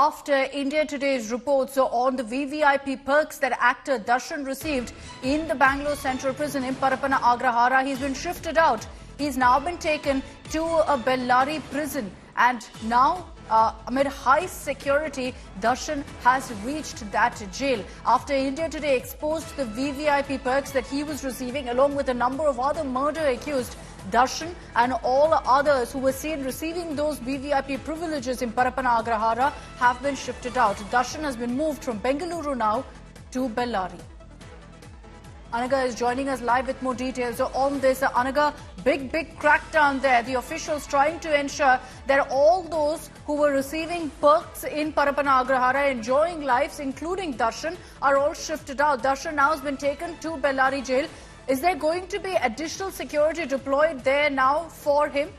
after India Today's reports on the VVIP perks that actor Darshan received in the Bangalore Central Prison in Parappana Agrahara. He's been shifted out. He's now been taken to a Bellary prison, and now amid high security, Darshan has reached that jail after India Today exposed the VVIP perks that he was receiving along with a number of other murder accused. Darshan and all others who were seen receiving those VVIP privileges in Parappana Agrahara have been shifted out. Darshan has been moved from Bengaluru now to Bellary. Anaga is joining us live with more details on this. Anaga, big crackdown there. The officials trying to ensure that all those who were receiving perks in Parappana Agrahara, enjoying lives, including Darshan, are all shifted out. Darshan now has been taken to Bellary jail. Is there going to be additional security deployed there now for him?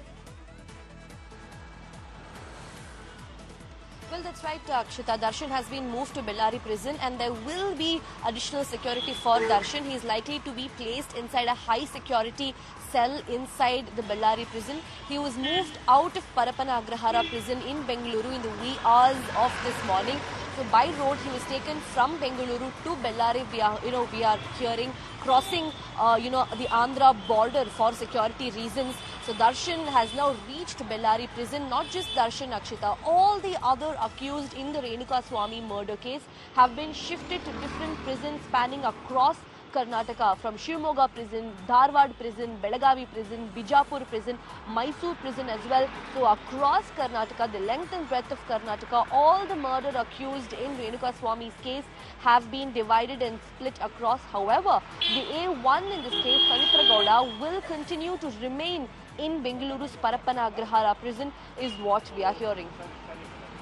Well, that's right, Akshita. Darshan has been moved to Bellary prison, and there will be additional security for Darshan. He is likely to be placed inside a high security cell inside the Bellary prison. He was moved out of Parappana Agrahara prison in Bengaluru in the wee hours of this morning. So by road, he was taken from Bengaluru to Bellary. We are hearing crossing, the Andhra border for security reasons. So Darshan has now reached Bellary prison. Not just Darshan, Akshita, all the other accused in the Renukaswamy murder case have been shifted to different prisons spanning across Karnataka, from Shivamogga prison, Dharwad prison, Belagavi prison, Bijapur prison, Mysore prison as well. So across Karnataka, the length and breadth of Karnataka, all the murder accused in Renukaswamy's case have been divided and split across. However, the A1 in this case, Pavitra Gowda, will continue to remain in Bengaluru's Parappana Agrahara prison, is what we are hearing.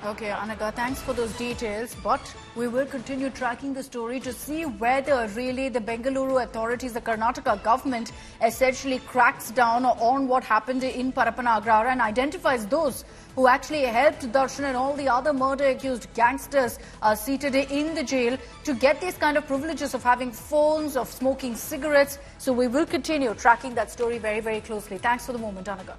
Okay, Anaga, thanks for those details. But we will continue tracking the story to see whether really the Bengaluru authorities, the Karnataka government, essentially cracks down on what happened in Parappana Agrahara and identifies those who actually helped Darshan and all the other murder-accused gangsters seated in the jail to get these kind of privileges of having phones, of smoking cigarettes. So we will continue tracking that story very closely. Thanks for the moment, Anaga.